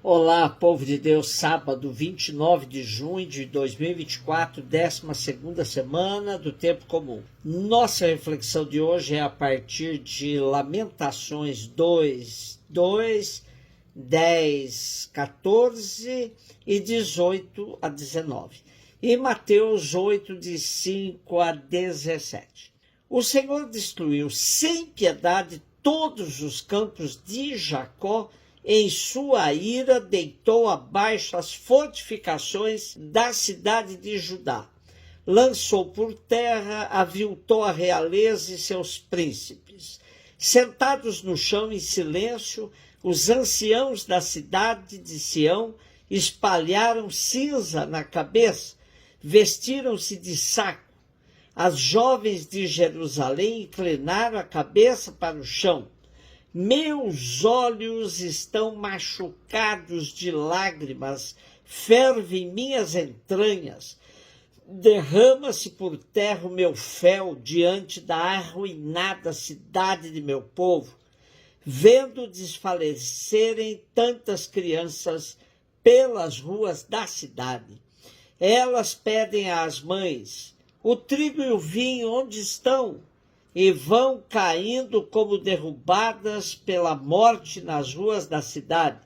Olá, povo de Deus, sábado 29 de junho de 2024, 12ª semana do Tempo Comum. Nossa reflexão de hoje é a partir de Lamentações 2, 10, 14 e 18 a 19. E Mateus 8, de 5 a 17. O Senhor destruiu sem piedade todos os campos de Jacó. Em sua ira, deitou abaixo as fortificações da cidade de Judá. Lançou por terra, aviltou a realeza e seus príncipes. Sentados no chão em silêncio, os anciãos da cidade de Sião espalharam cinza na cabeça, vestiram-se de saco. As jovens de Jerusalém inclinaram a cabeça para o chão. Meus olhos estão machucados de lágrimas, fervem minhas entranhas. Derrama-se por terra o meu fel diante da arruinada cidade de meu povo, vendo desfalecerem tantas crianças pelas ruas da cidade. Elas pedem às mães: o trigo e o vinho onde estão? E vão caindo como derrubadas pela morte nas ruas da cidade,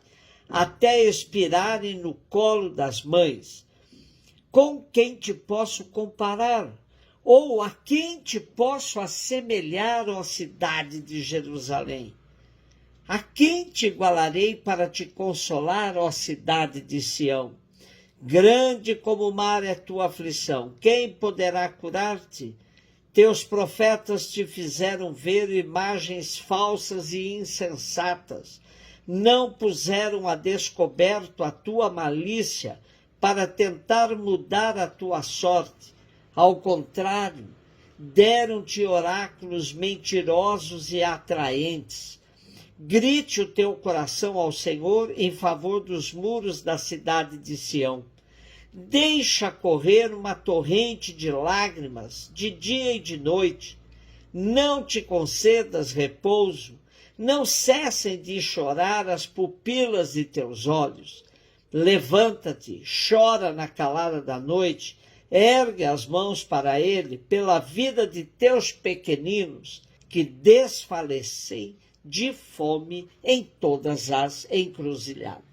até expirarem no colo das mães. Com quem te posso comparar? Ou a quem te posso assemelhar, ó cidade de Jerusalém? A quem te igualarei para te consolar, ó cidade de Sião? Grande como o mar é tua aflição, quem poderá curar-te? Teus profetas te fizeram ver imagens falsas e insensatas. Não puseram a descoberto a tua malícia para tentar mudar a tua sorte. Ao contrário, deram-te oráculos mentirosos e atraentes. Grite o teu coração ao Senhor em favor dos muros da cidade de Sião. Deixa correr uma torrente de lágrimas, de dia e de noite. Não te concedas repouso, não cessem de chorar as pupilas de teus olhos. Levanta-te, chora na calada da noite, ergue as mãos para ele pela vida de teus pequeninos, que desfalecem de fome em todas as encruzilhadas.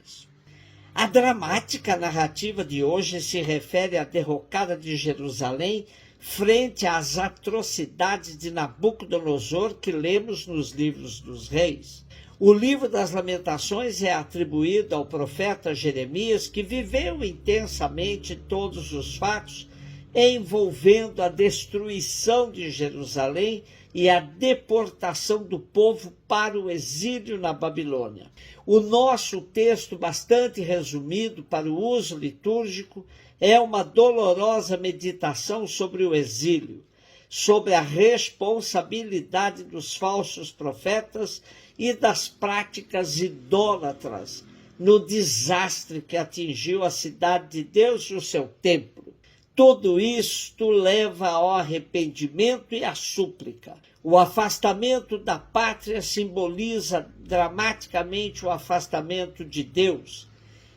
A dramática narrativa de hoje se refere à derrocada de Jerusalém frente às atrocidades de Nabucodonosor que lemos nos livros dos reis. O livro das Lamentações é atribuído ao profeta Jeremias, que viveu intensamente todos os fatos envolvendo a destruição de Jerusalém e a deportação do povo para o exílio na Babilônia. O nosso texto, bastante resumido para o uso litúrgico, é uma dolorosa meditação sobre o exílio, sobre a responsabilidade dos falsos profetas e das práticas idólatras no desastre que atingiu a cidade de Deus e o seu templo. Tudo isto leva ao arrependimento e à súplica. O afastamento da pátria simboliza dramaticamente o afastamento de Deus.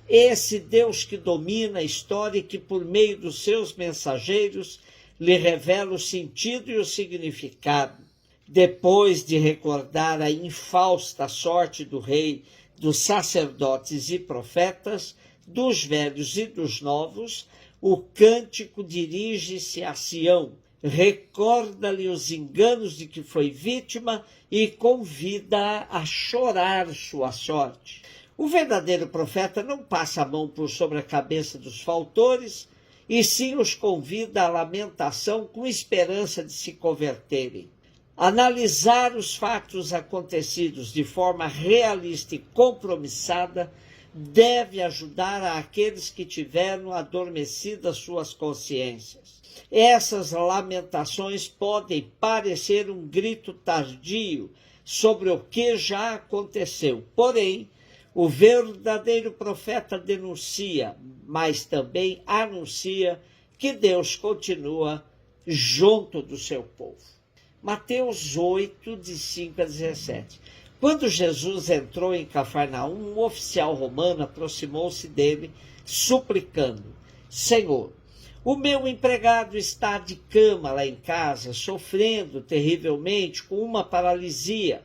Esse Deus que domina a história e que, por meio dos seus mensageiros, lhe revela o sentido e o significado. Depois de recordar a infausta sorte do rei, dos sacerdotes e profetas, dos velhos e dos novos, o cântico dirige-se a Sião, recorda-lhe os enganos de que foi vítima e convida-a a chorar sua sorte. O verdadeiro profeta não passa a mão por sobre a cabeça dos faltores, e sim os convida à lamentação com esperança de se converterem. Analisar os fatos acontecidos de forma realista e compromissada deve ajudar aqueles que tiveram adormecidas suas consciências. Essas lamentações podem parecer um grito tardio sobre o que já aconteceu, porém, o verdadeiro profeta denuncia, mas também anuncia que Deus continua junto do seu povo. Mateus 8, de 5 a 17. Quando Jesus entrou em Cafarnaum, um oficial romano aproximou-se dele, suplicando: Senhor, o meu empregado está de cama lá em casa, sofrendo terrivelmente com uma paralisia.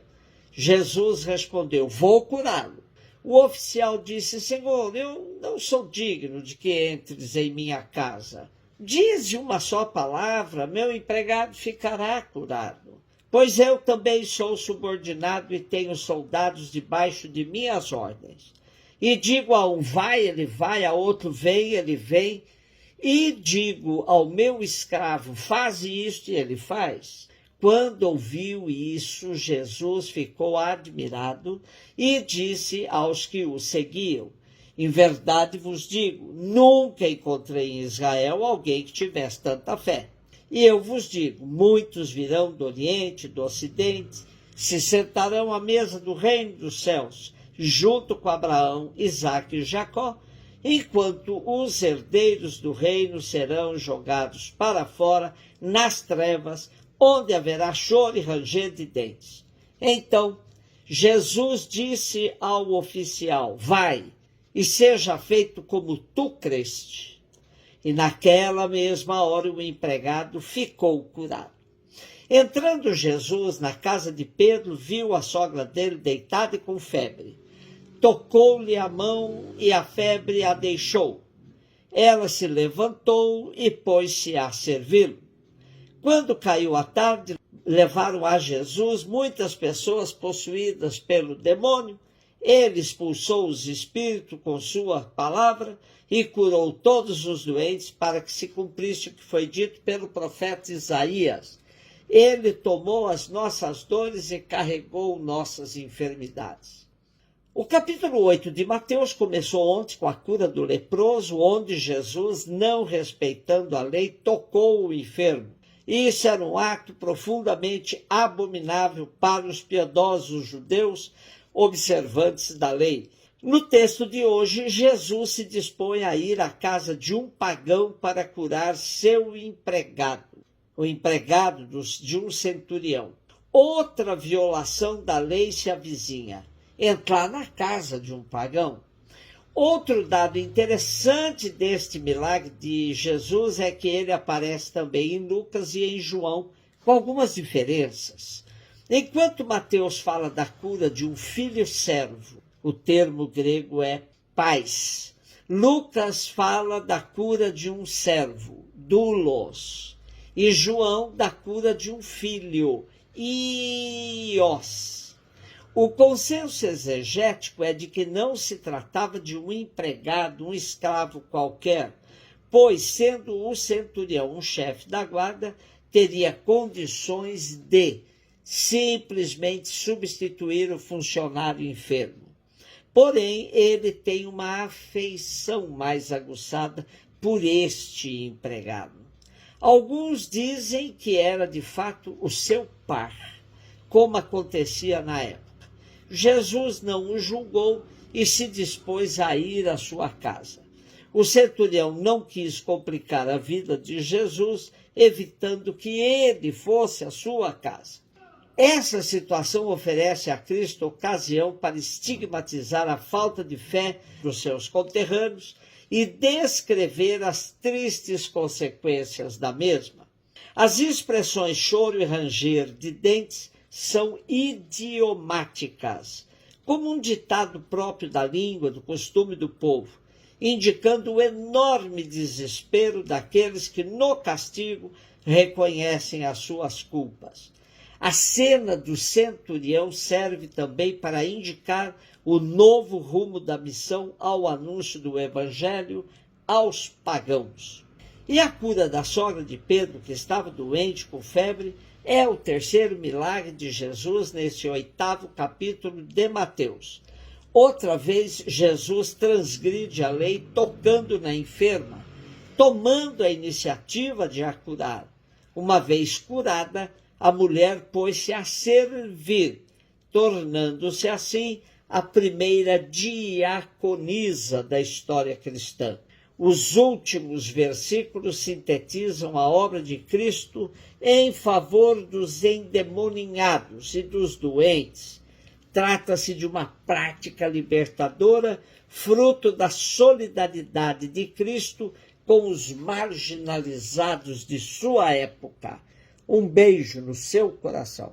Jesus respondeu: vou curá-lo. O oficial disse: Senhor, eu não sou digno de que entres em minha casa. Dize uma só palavra, meu empregado ficará curado. Pois eu também sou subordinado e tenho soldados debaixo de minhas ordens. E digo a um vai, ele vai, a outro vem, ele vem. E digo ao meu escravo, faz isto, e ele faz. Quando ouviu isso, Jesus ficou admirado e disse aos que o seguiam: em verdade vos digo, nunca encontrei em Israel alguém que tivesse tanta fé. E eu vos digo, muitos virão do Oriente, do Ocidente, se sentarão à mesa do reino dos céus, junto com Abraão, Isaque e Jacó, enquanto os herdeiros do reino serão jogados para fora, nas trevas, onde haverá choro e ranger de dentes. Então, Jesus disse ao oficial: vai, e seja feito como tu creste. E naquela mesma hora o empregado ficou curado. Entrando Jesus na casa de Pedro, viu a sogra dele deitada e com febre. Tocou-lhe a mão e a febre a deixou. Ela se levantou e pôs-se a servi-lo. Quando caiu a tarde, levaram a Jesus muitas pessoas possuídas pelo demônio. Ele expulsou os espíritos com sua palavra e curou todos os doentes, para que se cumprisse o que foi dito pelo profeta Isaías. Ele tomou as nossas dores e carregou nossas enfermidades. O capítulo 8 de Mateus começou ontem com a cura do leproso, onde Jesus, não respeitando a lei, tocou o enfermo. Isso era um ato profundamente abominável para os piedosos judeus observantes da lei. No texto de hoje, Jesus se dispõe a ir à casa de um pagão para curar seu empregado, o empregado de um centurião. Outra violação da lei se avizinha: entrar na casa de um pagão. Outro dado interessante deste milagre de Jesus é que ele aparece também em Lucas e em João, com algumas diferenças. Enquanto Mateus fala da cura de um filho servo, o termo grego é pais. Lucas fala da cura de um servo, doulos. E João da cura de um filho, ios. O consenso exegético é de que não se tratava de um empregado, um escravo qualquer, pois, sendo o centurião um chefe da guarda, teria condições de simplesmente substituir o funcionário enfermo. Porém, ele tem uma afeição mais aguçada por este empregado. Alguns dizem que era de fato o seu par, como acontecia na época. Jesus não o julgou e se dispôs a ir à sua casa. O centurião não quis complicar a vida de Jesus, evitando que ele fosse à sua casa. Essa situação oferece a Cristo ocasião para estigmatizar a falta de fé dos seus conterrâneos e descrever as tristes consequências da mesma. As expressões choro e ranger de dentes são idiomáticas, como um ditado próprio da língua, do costume do povo, indicando o enorme desespero daqueles que no castigo reconhecem as suas culpas. A cena do centurião serve também para indicar o novo rumo da missão ao anúncio do evangelho aos pagãos. E a cura da sogra de Pedro, que estava doente com febre, é o terceiro milagre de Jesus nesse 8º capítulo de Mateus. Outra vez, Jesus transgride a lei tocando na enferma, tomando a iniciativa de a curar. Uma vez curada, a mulher pôs-se a servir, tornando-se assim a primeira diaconisa da história cristã. Os últimos versículos sintetizam a obra de Cristo em favor dos endemoninhados e dos doentes, Trata-se de uma prática libertadora, fruto da solidariedade de Cristo com os marginalizados de sua época. Um beijo no seu coração.